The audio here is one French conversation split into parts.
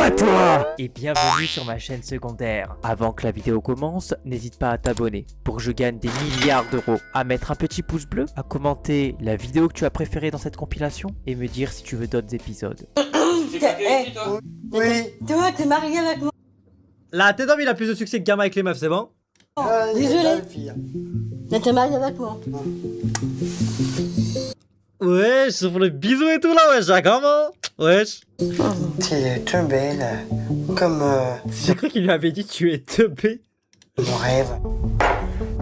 à toi! Et bienvenue sur ma chaîne secondaire. Avant que la vidéo commence, n'hésite pas à t'abonner pour que je gagne des milliards d'euros, à mettre un petit pouce bleu, à commenter la vidéo que tu as préférée dans cette compilation et me dire si tu veux d'autres épisodes. Oui. Toi, t'es marié avec moi. La tête d'homme, il a plus de succès que Gamma avec les meufs, c'est bon? Désolé. Mais t'es marié avec moi. Wesh, pour le bisou et tout là, wesh, comment? Wesh. Tu es trop belle. Comme J'ai cru qu'il lui avait dit tu es teubé. mon rêve.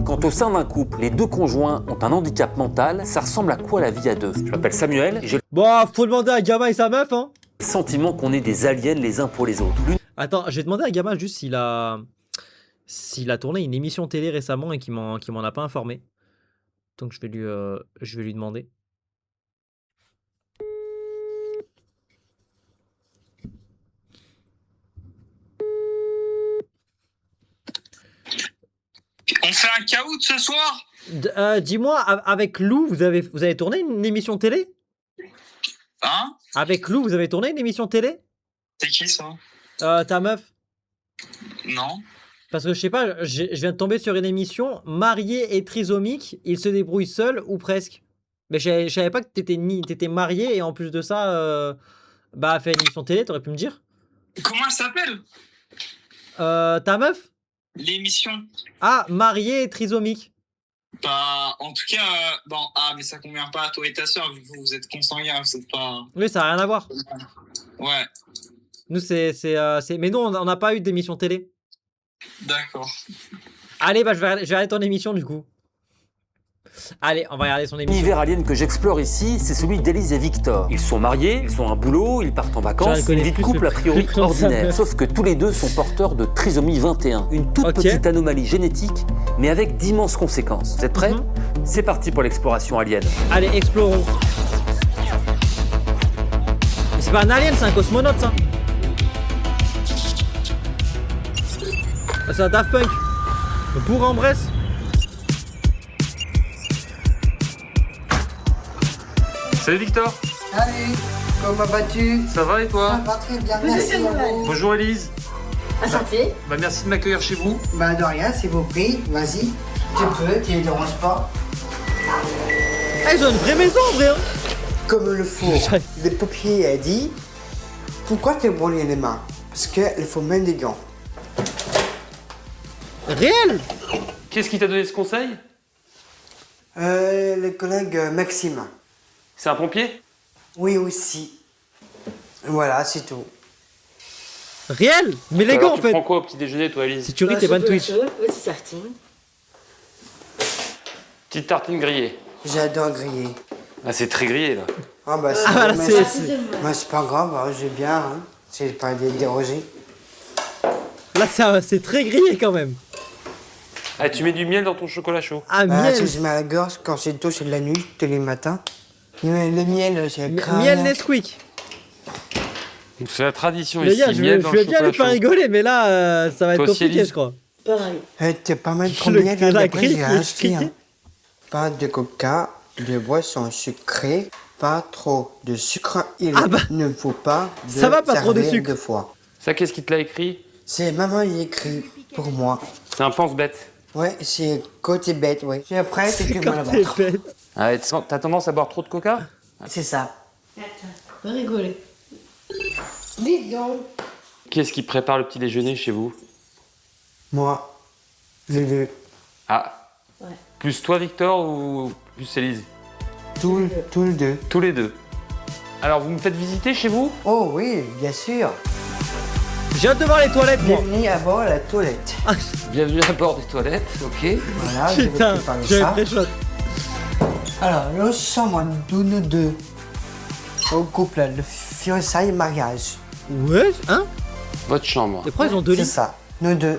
Quand au sein d'un couple, les deux conjoints ont un handicap mental, ça ressemble à quoi la vie à deux? Je m'appelle Samuel et j'ai Bon, faut demander à Gamma et sa meuf, hein. le sentiment qu'on est des aliens les uns pour les autres. L'une Attends, je vais demander à Gamma juste s'il a tourné une émission télé récemment et qu'il m'en a pas informé. Donc je vais lui demander. On fait un caout ce soir? Dis-moi, avec Lou, vous avez tourné une émission télé? Hein? Avec Lou, vous avez tourné une émission télé? C'est qui ça? Ta meuf? Non. Parce que je sais pas, je viens de tomber sur une émission marié et trisomique, il se débrouille seul ou presque. Mais je savais pas que t'étais marié et en plus de ça, fait une émission télé, t'aurais pu me dire. Comment elle s'appelle? Ta meuf? L'émission? Ah, marié et trisomique. Bah, en tout cas, bon, mais ça convient pas à toi et ta soeur, vu que vous êtes consanguins, vous êtes pas. Oui, ça a rien à voir. Ouais, Nous, mais nous, on n'a pas eu d'émission télé. d'accord. Allez, je vais regarder ton émission du coup. Allez, on va regarder son émission. L'univers alien que j'explore ici, c'est celui d'Élise et Victor. Ils sont mariés, ils ont un boulot, ils partent en vacances, une vie de couple a priori ordinaire. Sauf que tous les deux sont porteurs de trisomie 21, une toute petite anomalie génétique, mais avec d'immenses conséquences. Vous êtes prêts? C'est parti pour l'exploration alien. Allez, explorons. Mais c'est pas un alien, c'est un cosmonaute, ça. Ah, c'est un Daft Punk. Le Bourg-en-Bresse. Salut Victor, Salut. Comment vas-tu? ça va et Ça toi? va très bien, merci à vous. Bonjour Elise, Enchanté. merci de m'accueillir chez vous. Bah de rien, s'il vous plaît. Vas-y. Tu peux, tu ne déranges pas. Ah, ils ont une vraie maison, en vrai. Hein. Comme le four. Le papier a dit. Pourquoi te brûler les mains? Parce qu'il faut mettre des gants. Réel. Qu'est-ce qui t'a donné ce conseil? Le collègue Maxime. C'est un pompier? Oui aussi. Voilà, c'est tout. Réel. Mais les gars, Alors, en tu fait. prends quoi au petit déjeuner toi Elise? Si tu ris, t'es pas de Twitch. Petit sartine. Petite tartine grillée. J'adore griller. Ah c'est très grillé là. Ah bah c'est Ah, là, mais c'est. bah, c'est pas grave, hein, j'ai bien. Hein. C'est pas dérogé. Là, c'est très grillé quand même. Ah tu mets du miel dans ton chocolat chaud? Ah, Bah, miel. si je mets à la gorge quand c'est tôt, c'est de la nuit, tous les matins. Mais le miel, c'est le crâne. Miel Nesquik. C'est la tradition Les ici, gars, je miel vais dans le bien lui chocolat faire chaud. rigoler, mais là, ça va être Toi aussi, compliqué, Elise. je crois. Pareil. T'es pas mal trop Le- miel, la hein, d'après, grille, j'ai le acheté. Hein. criquet. Pas de coca, de boissons sucrées, pas trop de sucre. Il Ah bah, ne faut pas de ça va, pas trop de servir sucre. de foie. Ça qu'est-ce qui te l'a écrit? C'est maman y écrit pour moi. C'est un pense-bête. Ouais, c'est côté bête, ouais. C'est après, c'est que Quand moi t'es là-bas. bête. Ah, t'as tendance à boire trop de coca? C'est ça. Faut rigoler. Dites donc. Qu'est-ce qui prépare le petit déjeuner chez vous? Moi, les deux. Ah. Ouais. Plus toi Victor ou plus Elise? Tous les deux. Tous les deux. Alors vous me faites visiter chez vous? Oh oui, bien sûr. J'ai hâte de voir les toilettes, moi. Bienvenue à bord à la toilette. Bienvenue à bord des toilettes, ok. Voilà, je vais Putain, préparer j'ai ça. très chaud. Alors, nous sommes tous nous deux au couple de fiançailles mariage. Ouais, hein? Votre chambre. Et pourquoi ils ont deux C'est lits? ça, nous deux.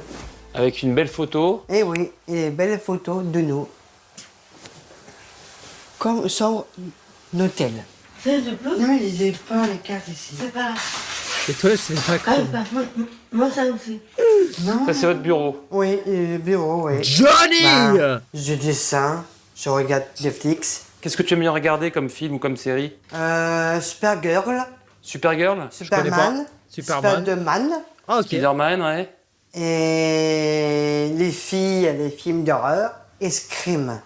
Avec une belle photo. Et oui, et les belles photos de nous. Comme sur un hôtel. C'est du plus. Non, ils n'ont pas les cartes ici. C'est pas. Les toilettes, c'est pas Ah, con. bah, moi, ça aussi. Non. Ça c'est votre bureau. Oui, et le bureau, oui. Johnny! Bah, je dessine, je regarde Netflix. Qu'est-ce que tu aimes bien regarder comme film ou comme série? Supergirl, Supergirl? connais pas. Superman, Superman. Spider-Man. Ah, ok. Spider-Man, ouais. Et les filles, les films d'horreur. Et Scream.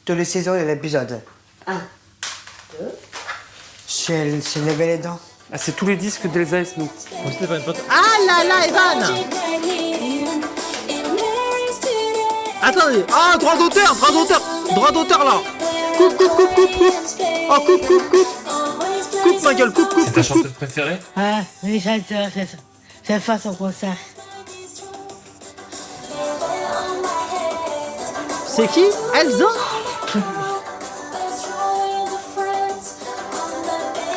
Toutes les saisons et l'épisode. 1, 2. C'est levé les dents. Ah, c'est tous les disques d'Elsa et Snow. Oh, Stéphane Potter. Ah là là, Evan! Attendez. Ah, droit d'auteur, droit d'auteur. Droit d'auteur là. Coupe, coupe, coupe, coupe, coupe. Oh, coupe, coupe, coupe. Coupe ma gueule, coupe, coupe, C'est ta coupe, coupe. chanteuse préférée? Ah, oui, j'adore, c'est faire son concert. C'est qui? Elsa?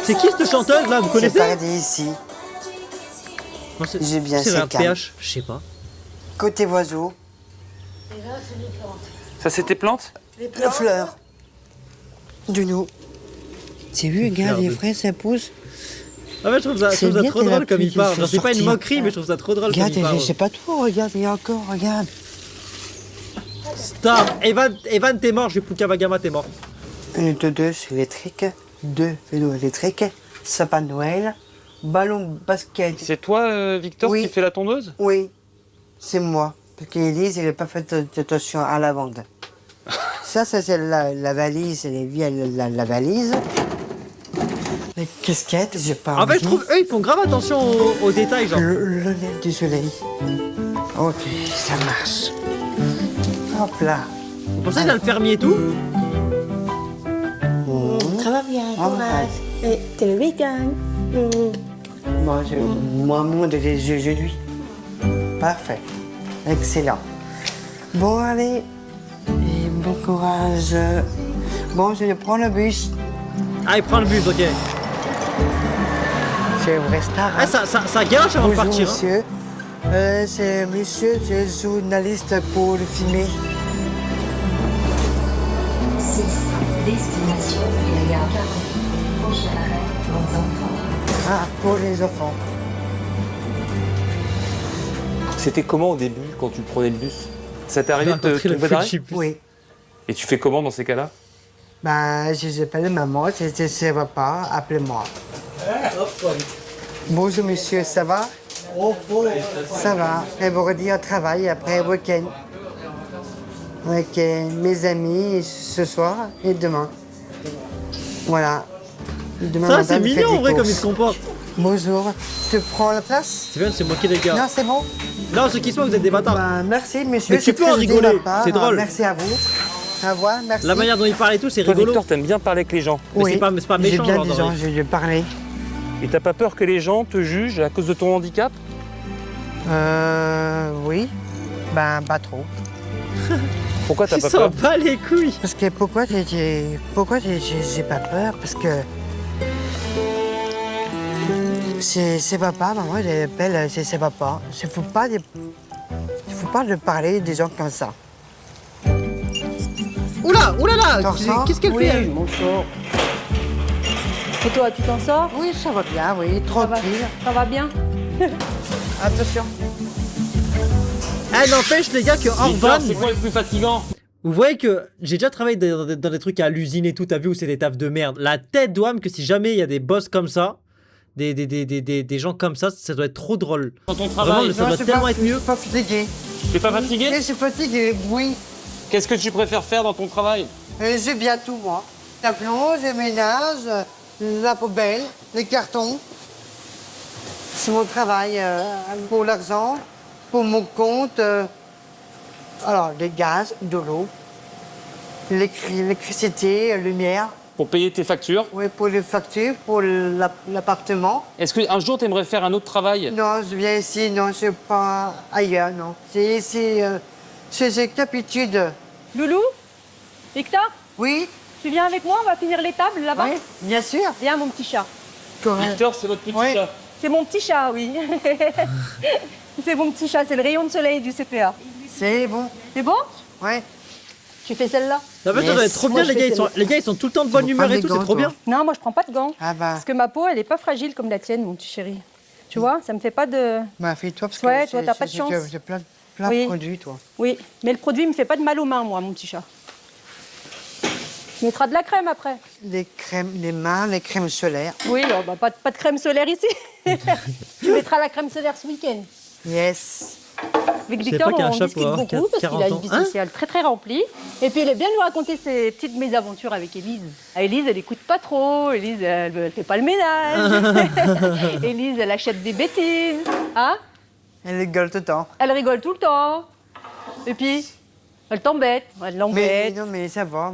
C'est qui cette chanteuse là, vous C'est connaissez? paradis ici. Non, c'est- J'ai bien c'est ces un cannes. PH, je sais pas. Côté oiseau, Ça, c'est tes plantes? la fleur. Du nous. Tu as vu, regarde, fleurs les de- fraises, ça pousse. Ah ouais, je trouve ça C'est bien trop qu'elle a drôle comme pu il parle. se Genre, c'est pas une sortir. moquerie, mais je trouve ça trop drôle comme Regarde, il parle. je sais pas tout, regarde, il y a encore, regarde. Stop! Evan, t'es mort, j'ai Pukavagama, t'es mort. 1, 2, 2, c'est électrique. 2, vélo électrique. Sapin de Noël. Ballon basket. C'est toi, Victor, Oui. qui fait la tondeuse? Oui, c'est moi. Parce qu'Élise, elle n'a pas fait attention à la vente. Ça c'est la valise, elle est vieille, la valise. Les casquettes, j'ai pas En fait, je envie. trouve eux, ils font grave attention aux détails, genre. Le nez du soleil. Ok, ça marche. Hop là. C'est pour ça qu'il a le fermier et tout. Ça va bien, Ah, courage. Et c'est le week-end. Moi, moi, de les lui. Parfait. Excellent. Bon, allez. Et bon courage. Bon, je vais prendre le bus. Ah, il prend le bus, ok. C'est un vrai star. Ah, ça gâche avant de Bonjour, partir. Hein. monsieur. C'est monsieur, c'est journaliste pour le filmer. Destination la gare d'Arles. Prochain arrêt, vos enfants. Ah, pour les enfants. C'était comment au début, quand tu prenais le bus? Ça t'est arrivé de Rencontrer te le tromper d'arrêt? Frenchie bus. Oui. Et tu fais comment dans ces cas-là? Ben, je appelle maman, ça va pas, appelez-moi. Bonjour monsieur, ça va? Ça va. Et vous redire au travail après le week-end. Avec mes amis ce soir et demain. Voilà. Demain Ça, matin, c'est vous faites mignon en des vrai comme il courses. se comporte. Bonjour. Tu prends la place? C'est bien de se moquer des gars. Non, c'est bon? Non, ceux qui se moquent, vous êtes des bâtards. Ben, merci monsieur. Mais tu c'est peux très en gentil de rigoler, ma part. c'est drôle. Merci à vous. Au revoir, merci. La manière dont il parle et tout, c'est Toi, rigolo. Victor, t'aimes bien parler avec les gens. Mais Oui, c'est pas j'ai méchant, bien genre, des dans gens, la vie. je vais parler. Et t'as pas peur que les gens te jugent à cause de ton handicap? Oui. Ben, pas trop. Pourquoi t'as Il pas s'en peur? bat les couilles. Parce que pourquoi j'ai pas peur? Parce que c'est papa, maman, elle appelle, c'est papa. Il faut pas de parler des gens comme ça. Oula, oulala, T'en sors? qu'est-ce qu'elle Oui, fait elle? mon sort. Et toi, tu t'en sors? Oui, ça va bien, oui, tranquille. Ça va bien? Attention. Eh, n'empêche, les gars, que Victor, Orban. c'est quoi le plus fatigant? Vous voyez que j'ai déjà travaillé dans des trucs à l'usine et tout, t'as vu où c'est des tafs de merde. La tête d'ouame que si jamais il y a des boss comme ça, des gens comme ça doit être trop drôle. Dans ton Vraiment, travail, ça doit tellement être Je mieux. suis pas fatigué. tu es pas fatigué? Je suis fatigué, oui. Qu'est-ce que tu préfères faire dans ton travail? J'ai bien tout, moi. La plonge, le ménage, la poubelle, les cartons. C'est mon travail pour l'argent, pour mon compte. Alors, le gaz, de l'eau, l'électricité, la lumière. Pour payer tes factures? Oui, pour les factures, pour l'appartement. Est-ce qu'un jour tu aimerais faire un autre travail? Non, je viens ici, non, je suis pas ailleurs, non. C'est ici, c'est d'habitude. Loulou? Victor? Oui, Tu viens avec moi? On va finir les tables là-bas? oui, bien sûr. Viens, mon petit chat. Correct. Victor, c'est votre petit Oui. chat. C'est mon petit chat, oui. C'est mon petit chat, c'est le rayon de soleil du CPA. C'est bon, C'est bon? ouais. Tu fais celle-là? En fait, ça doit être trop Moi, bien, je les gars. fais Les gars, ils sont tout le temps de bonne Tu humeur prends et des tout, c'est gants, trop toi. bien. Non, moi je prends pas de gants. Ah bah, Parce que ma peau, elle est pas fragile comme la tienne, mon petit chéri. Tu vois, ça me fait pas de... bah fais-toi parce que Ouais, toi, t'as pas de j'ai- chance. j'ai plein de Oui. produits, toi. Oui, mais le produit me fait pas de mal aux mains, moi, mon petit chat. Tu mettras de la crème après. Les crèmes, les mains, les crèmes solaires. Oui, alors, bah, pas de crème solaire ici. Tu mettras la crème solaire ce week-end. Yes. Avec Je sais Victor, pas qu'il y a un on chat discute pour avoir beaucoup parce qu'il a 40 une ans. vie Hein sociale très très remplie. Et puis il aime bien nous raconter ses petites mésaventures avec Élise. Ah, Élise, elle écoute pas trop. Élise, elle fait pas le ménage. Élise, elle achète des bêtises. Hein? Elle rigole tout le temps. Elle rigole tout le temps. Et puis, elle t'embête. Elle Mais l'embête. non, mais ça va,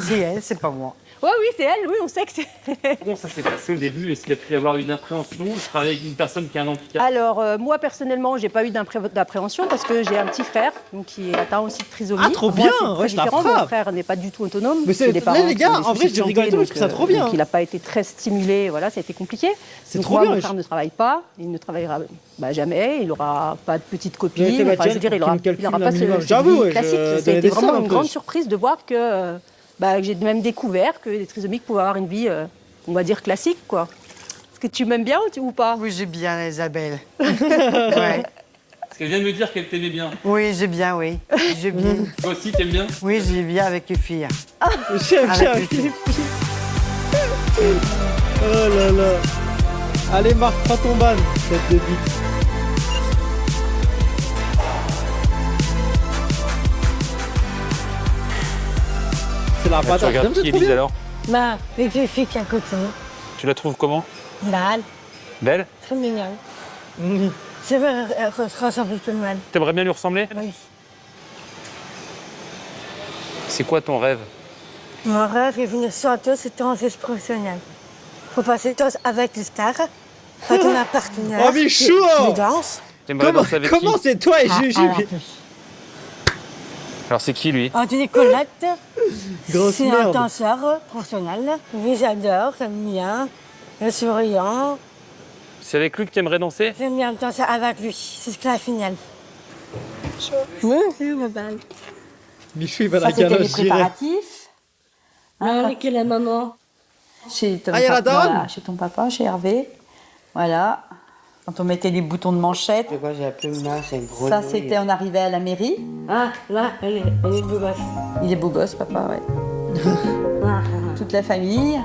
C'est elle, c'est pas moi. Ouais, oui, c'est elle. Oui, on sait que c'est. Comment ça s'est passé au début? Est-ce qu'il a pu y avoir une appréhension? Je travaille avec une personne qui a un handicap. Alors, moi, personnellement, j'ai pas eu d'appréhension parce que j'ai un petit frère donc, qui est atteint aussi de trisomie. Ah, trop Moi, bien. c'est Ouais, très je la différent. frappe. Mon frère n'est pas du tout autonome. Mais c'est- Les parents les gars, ont des en vrai, soucis je de rigole et tout, santé, je trouve ça trop bien. donc il n'a pas été très stimulé. Voilà, ça a été compliqué. C'est Donc, trop moi, bien, mon frère ne travaille pas. Il ne travaillera jamais. Il n'aura pas de petite copine. J'avais fait Enfin, Bastien je veux dire, il qui n'aura me calcule pas un ce minimum. cette J'avoue, vie ouais, classique. je Ça a donnais été des vraiment sommes, une un peu. grande surprise de voir que j'ai même découvert que les trisomiques pouvaient avoir une vie, on va dire, classique, quoi. Est-ce que tu m'aimes bien ou pas? Oui, j'ai bien, Isabelle. Ouais. Parce qu'elle vient de me dire qu'elle t'aimait bien. Oui, j'ai bien, oui. J'ai bien. Toi aussi, t'aimes bien? Oui, j'ai bien avec les filles. J'aime bien Avec les les filles. Oh là là. Allez Marc, prends ton ban, tête de bite. C'est la Tu patate. regardes J'aime, c'est qui, trop Élise, bien. alors? Bah, avec les filles qui à côté. Tu la trouves comment? Mal, Belle? très mignonne. C'est vrai, elle ressemble tout le monde. T'aimerais bien lui ressembler? Oui. C'est quoi ton rêve? Mon rêve est venir sur tous, c'est transiste professionnel. Faut passer tous avec les stars, avec un partenaire. Oh, Michou! qui danse. T'aimerais danser avec Comment qui? c'est toi et Juju? Alors c'est qui lui? Anthony Colette, Grosse c'est un merde. danseur professionnel. Oui, j'adore, j'aime bien. Il est souriant. C'est avec lui que t'aimerais danser? J'aime bien danser avec lui. C'est ce que la finale. Oui, ma belle. Michou, il va Ça, la c'était les galoche direct. préparatifs. Hein, Avec la maman. chez ton Ah, y a la daronne. voilà, chez ton papa, chez Hervé. Voilà. Quand on mettait des boutons de manchette. C'est quoi, j'ai appelé ma, c'est une grenouille. Ça, c'était, on arrivait à la mairie. Ah, là, elle est beau gosse. Il est beau gosse, papa, ouais. Toute la famille,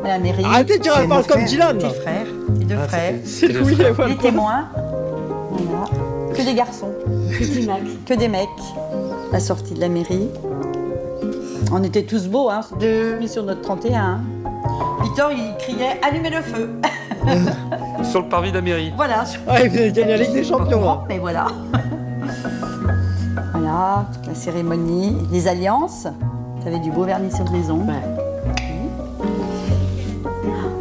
à la mairie. Arrêtez de dire, elle parle comme Dylan. Tes frères, tes deux frères. C'est Louis, elle voit Les le témoins. Voilà. Que des garçons. Petit mec. Que des mecs. La sortie de la mairie. On était tous beaux, hein. Mis sur notre 31. Hein. Victor, il criait « Allumez le feu !» Sur le parvis de la mairie. Voilà. Ah, il vient de gagner la Ligue des Champions. Hein. Mais voilà. Voilà, toute la cérémonie, les alliances. Tu avais du beau vernis sur les ongles.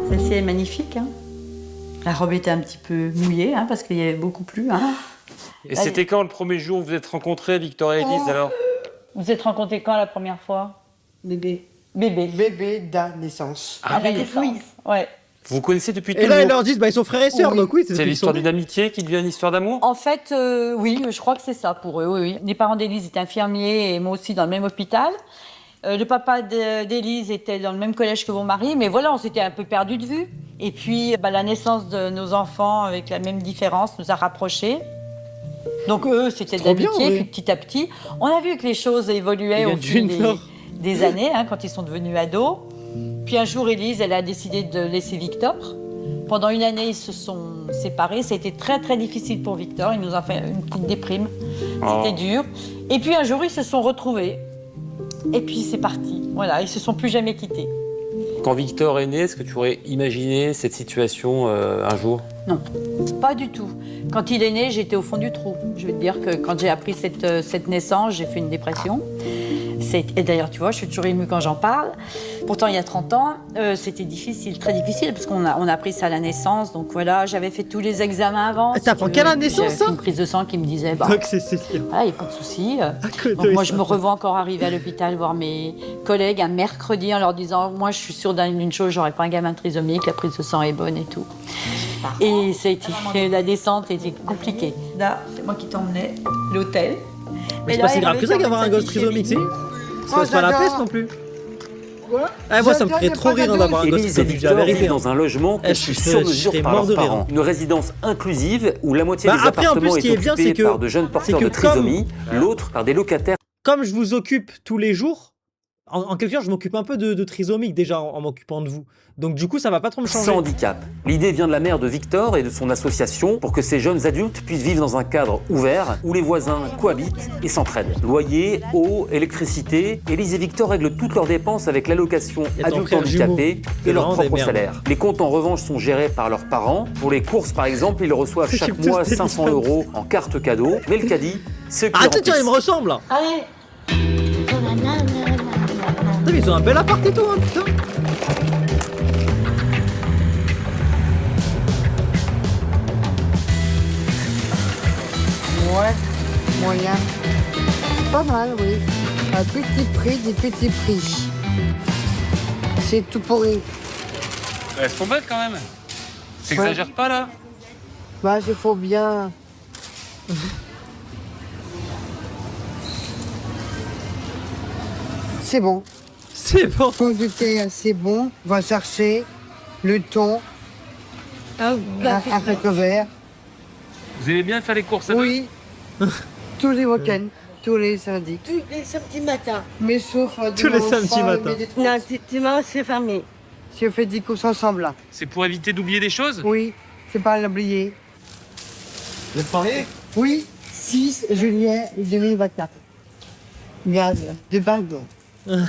Celle-ci est magnifique. Hein. La robe était un petit peu mouillée, hein, parce qu'il y avait beaucoup plu. Hein. Et c'était quand le premier jour où vous êtes rencontrés, Victor et Élise, alors? Vous êtes rencontrés quand la première fois? Bébé. Bébé. Bébé de naissance. À la naissance. Ouais. Vous vous connaissez depuis Et là, ils toujours? leur disent, bah, ils sont frères et sœurs, Oui. donc oui, C'est l'histoire d'une amitié qui devient une histoire d'amour? En fait, oui, je crois que c'est ça pour eux, oui. Les parents d'Élise étaient infirmiers et moi aussi dans le même hôpital. Le papa d'Élise était dans le même collège que mon mari, mais voilà, on s'était un peu perdus de vue. Et puis, la naissance de nos enfants, avec la même différence, nous a rapprochés. Donc eux, c'était de trop bien, l'amitié, oui. puis petit à petit. On a vu que les choses évoluaient Il vient au de fil Junior. des années, hein, quand ils sont devenus ados. Puis un jour, Élise, elle a décidé de laisser Victor. Pendant une année, ils se sont séparés. Ça a été très, très difficile pour Victor. Il nous a fait une petite déprime. C'était dur. Et puis un jour, ils se sont retrouvés. Et puis c'est parti. Voilà, ils se sont plus jamais quittés. Quand Victor est né, est-ce que tu aurais imaginé cette situation un jour? Non, pas du tout. Quand il est né, j'étais au fond du trou. Je veux te dire que quand j'ai appris cette naissance, j'ai fait une dépression. Et d'ailleurs, tu vois, je suis toujours émue quand j'en parle. Pourtant, il y a 30 ans, c'était difficile, très difficile, parce qu'on a appris ça à la naissance. Donc voilà, j'avais fait tous les examens avant. Ah, t'apprends qu'à la naissance, ça? J'avais fait une prise de sang qui me disait, bah, Donc c'est Cécile. voilà, il n'y a pas de souci. côté, Donc moi, je ça. me revois encore arriver à l'hôpital voir mes collègues un mercredi en leur disant, moi, je suis sûre d'une chose, j'aurais pas un gamin trisomique, la prise de sang est bonne et tout. Et ça a été, la descente était compliquée. Là, c'est moi qui t'emmenais l'hôtel. Mais c'est pas si grave que ça d'avoir un gosse trisomique, c'est? C'est pas la j'adore. peste non plus. Ah, moi, ça me ferait trop rire hein, d'avoir un gosse Élise et trisomique, la Victor vérité. vivent hein. dans un logement Eh, conçu je sur mesure serais par mort leurs de rire. parents. Une résidence inclusive où la moitié Bah, des après, en plus, appartements ce qui est est bien, occupée c'est que- par de jeunes porteurs que de comme- trisomie, l'autre par des locataires. Comme je vous occupe tous les jours, En quelque sorte, je m'occupe un peu de trisomique déjà en m'occupant de vous. Donc du coup, ça va pas trop me changer. Sans handicap. L'idée vient de la mère de Victor et de son association pour que ces jeunes adultes puissent vivre dans un cadre ouvert où les voisins cohabitent et s'entraident. Loyer, eau, électricité, Élise et Victor règlent toutes leurs dépenses avec l'allocation adulte handicapé et leur propre salaire. Les comptes en revanche sont gérés par leurs parents. Pour les courses par exemple, ils reçoivent chaque mois 500 € en carte cadeau. Mais le caddie, c'est qui attends, tiens, il me ressemble là. Allez. Putain, mais ils ont un bel appart et tout, hein, putain. Ouais, moyen. Pas mal, oui. Un petit prix, des petits prix. C'est tout pourri. Elles sont belles quand même. T'exagères pas là? Bah, il faut bien. C'est bon. C'est bon. Quand du thé, c'est bon. On va chercher le thon, un vert. Vous aimez bien faire les courses? Oui. Tous les week-ends, tous les samedis. Tous les samedis matins. Mais sauf tous les samedis matins. Non, dimanche, c'est fermé. Si on fait 10 courses ensemble, là. C'est pour éviter d'oublier des choses? Oui, c'est pas à l'oublier. Vous êtes mariés? Oui, 6 juillet 2024. Regarde, de Bardo. Vous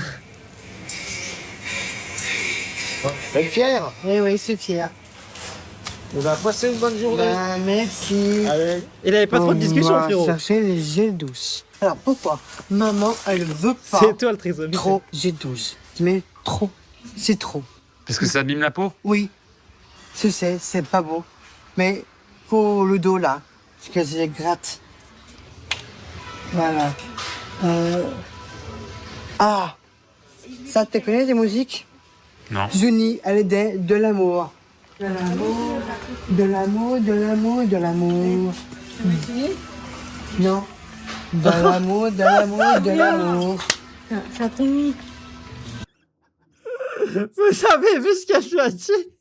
êtes fiers? Oui, c'est fier. On va passer une bonne journée. Ben, merci. Allez. Il avait pas trop de discussion, frérot. On va chercher les G12. Alors, pourquoi maman, elle veut pas C'est toi le trisomique. trop G12. Mais trop, c'est trop. Parce que ça abîme la peau? Oui, je sais, c'est pas beau. Mais pour le dos, là, parce que je les gratte. Voilà. Ah, ça, tu connais des musiques? Non. Juni, elle est de l'amour. De l'amour, de l'amour, de l'amour, de l'amour. Non. De l'amour, de l'amour, de l'amour. Ça finit. Vous avez vu ce qu'elle lui a dit?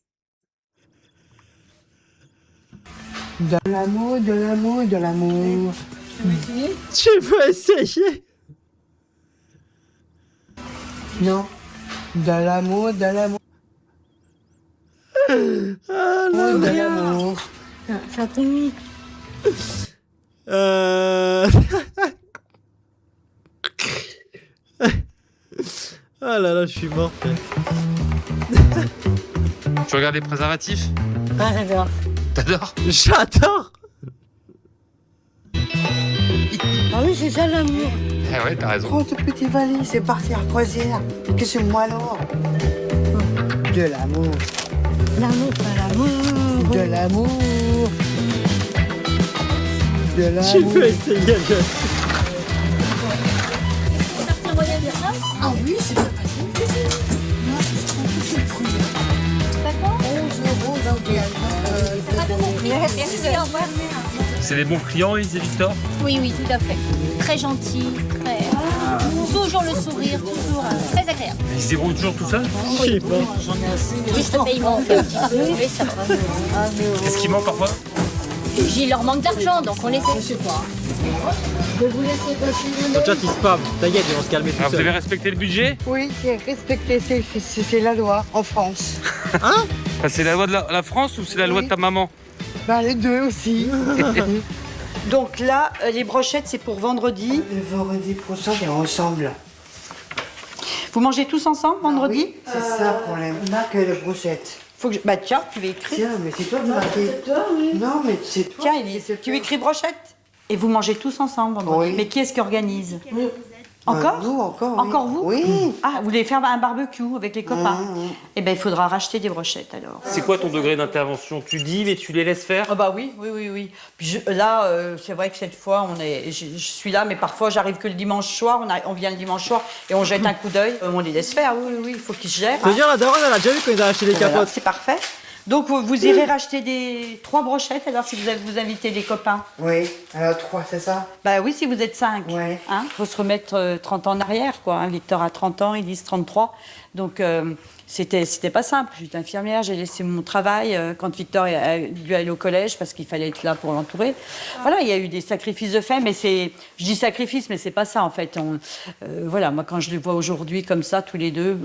De l'amour, de l'amour, de l'amour. Tu veux essayer? Non. De l'amour, de l'amour. Ah là De là. l'amour. Ça finit. Ah là là, je suis mort, frère. Tu regardes les préservatifs? Ah, j'adore. T'adores? J'adore. Ah oui, c'est ça l'amour. Eh ouais, t'as raison. Prends ton petit valise, c'est parti à croisière. Que c'est moi alors? De l'amour. L'amour, pas l'amour. De l'amour. De Tu l'amour. veux essayer, gueule. Ah oui, c'est pas facile. Moi, je trouve que c'est le fruit. D'accord. 11 € Merci, au revoir. C'est des bons clients, Élise et Victor? Oui, oui, tout à fait. Très gentil, très. Toujours le sourire, toujours très agréable. Ils se débrouillent toujours tout seuls? Je sais pas. Juste le paiement, un petit peu, mais ça va. Qu'est-ce qui manque parfois? Il leur manque d'argent, donc on les fait. Je sais pas. Ton chat il spam. T'inquiète, ils vont se calmer tout Ah, vous avez seul. respecté le budget? Oui, c'est respecté, c'est la loi en France. Hein? Ah, c'est la loi de la France ou c'est la loi de ta maman? Bah, les deux aussi. Donc là, les brochettes, c'est pour vendredi. Le vendredi prochain, on est ensemble. Vous mangez tous ensemble vendredi? Oui, c'est ça le problème. On n'a que les brochettes. Faut que bah tiens, tu vas écrire. Tiens, mais c'est toi qui m'as dit. C'est toi, oui. Non, mais c'est toi. Tiens, Élise, tu écris brochette? Et vous mangez tous ensemble vendredi. Oui. Mais qui est-ce qui organise? Oui. Encore? Nous, encore. Oui. Encore vous? Oui. Ah, vous voulez faire un barbecue avec les copains? Eh ben, il faudra racheter des brochettes alors. C'est quoi ton degré d'intervention? Tu dis, mais tu les laisses faire? Ah bah oui. Puis là, c'est vrai que cette fois, je suis là, mais parfois j'arrive que le dimanche soir. On vient le dimanche soir et on jette un coup d'œil. On les laisse faire. Oui, il faut qu'ils se gèrent. C'est-à-dire la daronne, elle a déjà vu quand ils ont acheté les Voilà, capotes. c'est parfait. Donc vous irez racheter 3 brochettes alors si vous invitez les copains. Oui, alors 3, c'est ça? Bah oui, si vous êtes 5. Ouais. Hein, faut se remettre 30 ans en arrière, quoi. Hein. Victor a 30 ans, Élise 33. Donc C'était pas simple. J'étais infirmière, j'ai laissé mon travail quand Victor a dû aller au collège parce qu'il fallait être là pour l'entourer. Voilà, il y a eu des sacrifices de fait, mais je dis sacrifice, mais c'est pas ça en fait. Voilà, moi quand je les vois aujourd'hui comme ça, tous les deux,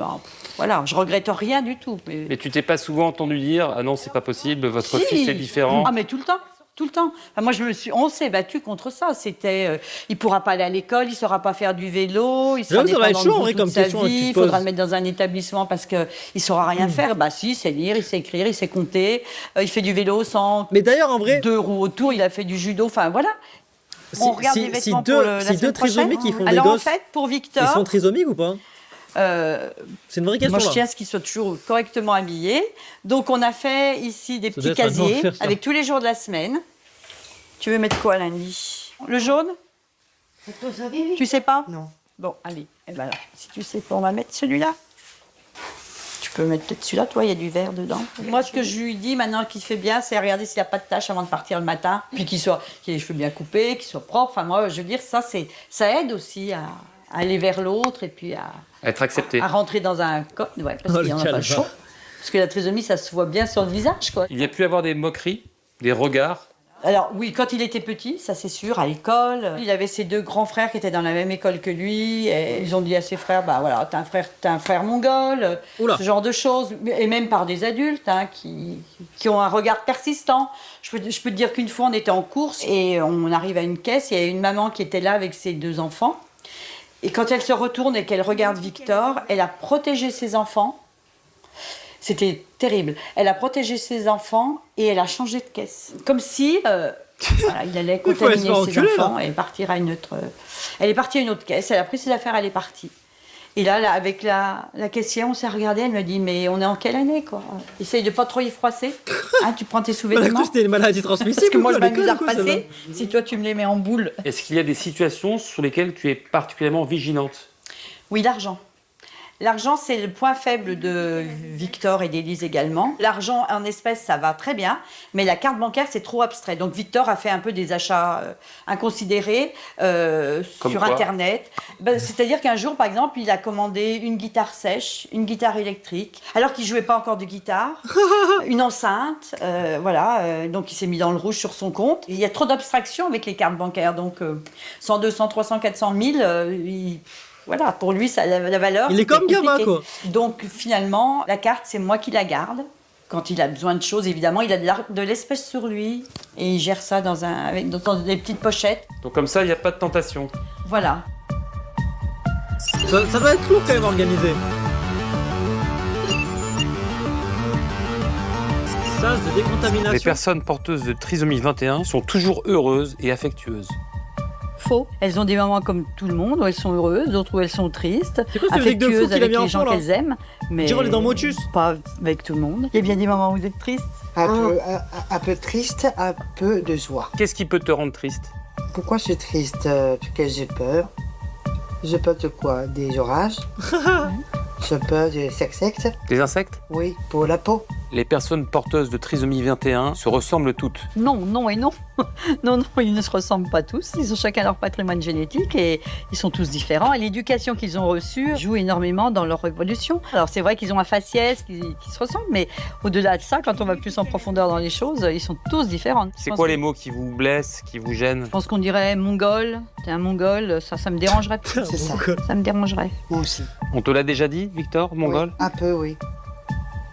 voilà, je regrette rien du tout. Mais tu t'es pas souvent entendu dire ah non c'est pas possible, votre fils est différent. Ah mais tout le temps. Tout le temps. Enfin, moi, on s'est battu contre ça. C'était, il pourra pas aller à l'école, il saura pas faire du vélo, il sera dépendant de vous toute sa vie, il faudra le mettre dans un établissement parce que il saura rien faire. Bah si, il sait lire, il sait écrire, il sait compter, il fait du vélo sans. Mais d'ailleurs, en vrai, 2 roues autour, il a fait du judo. Enfin voilà. On regarde les vêtements pour la semaine prochaine. Qui font Alors des en gosses, fait, pour Victor, ils sont trisomiques ou pas? C'est une vraie question. Moi, je tiens à ce qu'ils soient toujours correctement habillés. Donc, on a fait ici des petits casiers avec tous les jours de la semaine. Tu veux mettre quoi lundi? Le jaune? Tu sais pas? Non. Bon, allez. Eh ben alors, si tu sais pas, on va mettre celui-là. Tu peux mettre peut-être celui-là, toi, il y a du vert dedans. Moi, ce que je lui dis maintenant qu'il fait bien, c'est regarder s'il n'y a pas de taches avant de partir le matin. Puis qu'il ait les cheveux bien coupés, qu'il soit propre. Enfin, moi, je veux dire, ça aide aussi à aller vers l'autre et puis à être accepté. À rentrer dans un code, ouais, parce qu'il n'y en a pas chaud. Parce que la trisomie, ça se voit bien sur le visage, quoi. Il y a pu avoir des moqueries, des regards. Alors oui, quand il était petit, ça c'est sûr, à l'école. Il avait ses 2 grands frères qui étaient dans la même école que lui. Et ils ont dit à ses frères, bah voilà, t'as un frère mongol, ce genre de choses. Et même par des adultes qui ont un regard persistant. Je peux te dire qu'une fois, on était en course et on arrive à une caisse. Il y a une maman qui était là avec ses 2 enfants. Et quand elle se retourne et qu'elle regarde Victor, elle a protégé ses enfants. C'était terrible. Elle a protégé ses enfants et elle a changé de caisse. Comme si voilà, il allait contaminer ses enfants et partir à une autre... Elle est partie à une autre caisse, elle a pris ses affaires, elle est partie. Et là avec la caissière, on s'est regardé, elle me dit « Mais on est en quelle année, quoi ?» Essaye de pas trop y froisser. Hein, tu prends tes sous-vêtements. C'était une maladie transmissible. Parce que moi, je m'amuse à repasser. Si toi, tu me les mets en boule. Est-ce qu'il y a des situations sur lesquelles tu es particulièrement vigilante? Oui, l'argent. L'argent, c'est le point faible de Victor et d'Élise également. L'argent en espèces, ça va très bien, mais la carte bancaire, c'est trop abstrait. Donc Victor a fait un peu des achats inconsidérés sur Internet. C'est-à-dire qu'un jour, par exemple, il a commandé une guitare sèche, une guitare électrique, alors qu'il ne jouait pas encore de guitare, une enceinte, voilà. Donc il s'est mis dans le rouge sur son compte. Il y a trop d'abstraction avec les cartes bancaires, donc 100, 200, 300, 400 000, voilà, pour lui, ça, la valeur. Il est comme gamin, quoi. Donc, finalement, la carte, c'est moi qui la garde. Quand il a besoin de choses, évidemment, il a de l'espèce sur lui. Et il gère ça dans des petites pochettes. Donc, comme ça, il n'y a pas de tentation. Voilà. Ça doit être lourd, quand même, organisé. Sas de décontamination. Les personnes porteuses de trisomie 21 sont toujours heureuses et affectueuses. Faux. Elles ont des moments comme tout le monde où elles sont heureuses, d'autres où elles sont tristes, c'est quoi ce affectueuses avec les gens qu'elles aiment, mais Jérôme est dans Motus. Pas avec tout le monde. Il y a bien des moments où vous êtes triste. Un peu triste, un peu de joie. Qu'est-ce qui peut te rendre triste? Pourquoi je suis triste? Parce que j'ai peur. J'ai peur de quoi? Des orages. J'ai peur des insectes. Des insectes? Oui, pour la peau. Les personnes porteuses de trisomie 21 se ressemblent toutes. Non, non et non. Non, ils ne se ressemblent pas tous. Ils ont chacun leur patrimoine génétique et ils sont tous différents. Et l'éducation qu'ils ont reçue joue énormément dans leur évolution. Alors c'est vrai qu'ils ont un faciès qui se ressemble, mais au-delà de ça, quand on va plus en profondeur dans les choses, ils sont tous différents. C'est quoi les mots qui vous blessent, qui vous gênent? Je pense qu'on dirait mongol. T'es un mongol, ça me dérangerait. C'est ça. Ça me dérangerait. Moi aussi. On te l'a déjà dit, Victor, mongol? Oui, un peu, oui.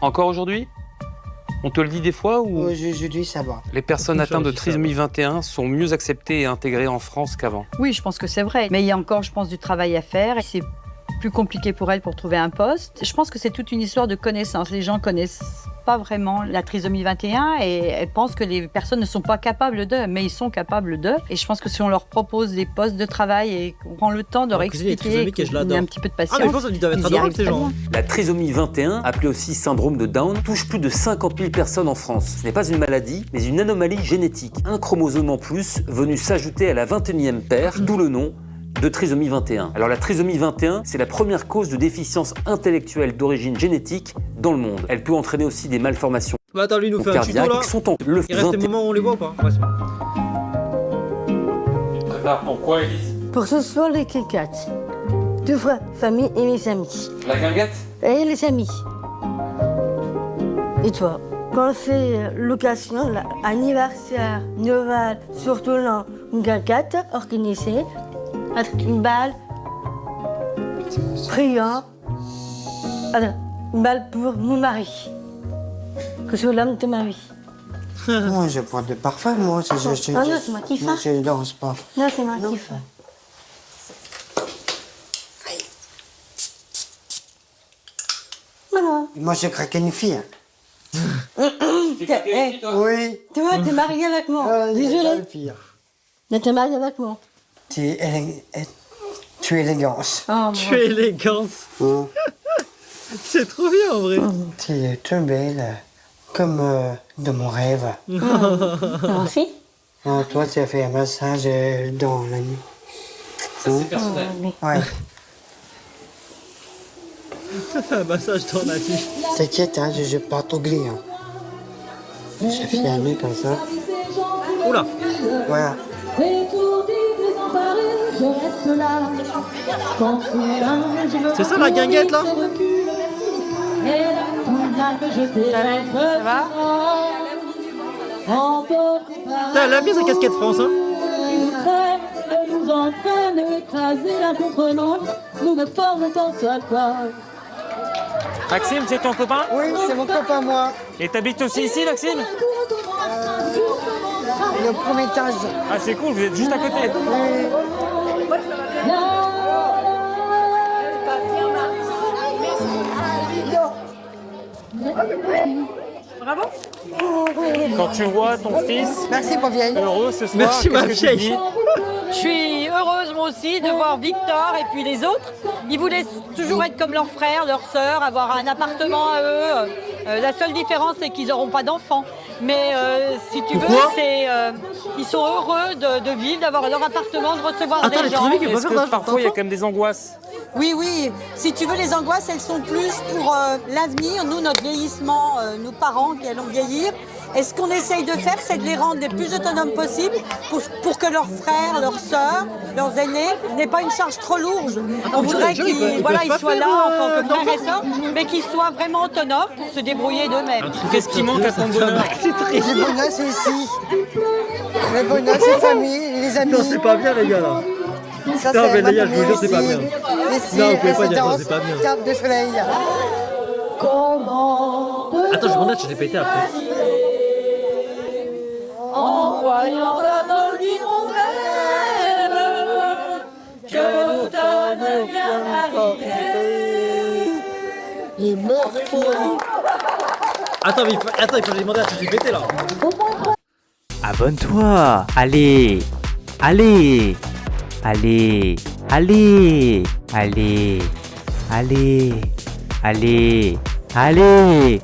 Encore aujourd'hui? On te le dit des fois ou... Je dis ça va. Les personnes atteintes de trisomie 21 sont mieux acceptées et intégrées en France qu'avant. Oui, je pense que c'est vrai. Mais il y a encore, je pense, du travail à faire. C'est plus compliqué pour elles pour trouver un poste. Je pense que c'est toute une histoire de connaissance. Les gens connaissent pas vraiment la trisomie 21 et elles pensent que les personnes ne sont pas capables d'eux, mais ils sont capables d'eux. Et je pense que si on leur propose des postes de travail et qu'on prend le temps de leur expliquer, qu'on a un petit peu de patience, mais je pense que ça doit être adorable, ces gens. La trisomie 21, appelée aussi syndrome de Down, touche plus de 50 000 personnes en France. Ce n'est pas une maladie, mais une anomalie génétique. Un chromosome en plus venu s'ajouter à la 21e paire, d'où le nom de trisomie 21. Alors la trisomie 21, c'est la première cause de déficience intellectuelle d'origine génétique dans le monde. Elle peut entraîner aussi des malformations attends, lui, il nous fait un tuto, là. Sont en le Il reste des moments où on les voit ou pas? Ouais, c'est bon. Prépare pourquoi, Élise? Pour ce soir, les Kit Kat. Deux fois, famille et mes amis. La guinguette? Et les amis. Et toi? Quand c'est l'occasion, l'anniversaire, Noël, surtout une galette organisée, avec une balle, priant, une balle pour mon mari, que c'est l'homme de ma vie. Moi, je porte de parfum, moi. Non, c'est moi qui fais. Je ne danse pas. Non, c'est moi qui fais. Voilà. Moi, j'ai craqué une fille. Oui. Tu vois, t'es marié avec moi. Désolé. Mais t'es marié avec moi. Tu es élégance. Oh, Tu es élégance. C'est trop bien en vrai. Tu es très belle, comme de mon rêve. Merci. Toi, tu as fait un massage dans la nuit. Ça, c'est personnel. Ouais. Ça fait un massage dans la nuit. T'inquiète, hein, je pars tout gris. Hein. Je fais la nuit comme ça. Oula. Voilà. C'est ça la guinguette là? Ça va? Elle aime bien sa casquette France hein. Maxime, c'est ton copain? Oui, c'est mon copain, moi. Et t'habites aussi ici, Maxime? Le premier étage. Ah, c'est cool, vous êtes juste à côté. Bravo. Quand tu vois ton fils Merci, ma vieille. heureux ce soir, Merci, ma qu'est-ce que tu vieille. dis? Je suis heureuse moi aussi de voir Victor et puis les autres. Ils voulaient toujours être comme leurs frères, leurs sœurs, avoir un appartement à eux. La seule différence, c'est qu'ils n'auront pas d'enfants. Mais si tu veux, ils sont heureux de vivre, d'avoir leur appartement, de recevoir des gens. Est-ce que parfois il y a quand même des angoisses? Oui, oui. Si tu veux, les angoisses, elles sont plus pour l'avenir. Nous, notre vieillissement, nos parents qui allons vieillir. Et ce qu'on essaye de faire, c'est de les rendre les plus autonomes possibles pour que leurs frères, leurs sœurs, leurs aînés n'aient pas une charge trop lourde. On voudrait qu'ils soient là en tant que frères et sœurs, mais qu'ils soient vraiment autonomes pour se débrouiller d'eux-mêmes. Qu'est-ce qui manque à ton bonheur? Le bonheur, c'est ici. Le bonheur, c'est famille, les amis. Non, c'est pas bien les gars là. Ça, Non, mais ma les gars, je vous jure, c'est pas famille bien. ici. Non, vous pouvez pas dire ça, résidence, c'est pas bien. Cap de Soleil. Attends, je m'en ai pété après. En voyant la nuit mon rêve, que l'automne vient arriver. Attends, il faut lui demander à se péter là. Abonne-toi. Allez. Allez. Allez. Allez. Allez. Allez. Allez. Allez.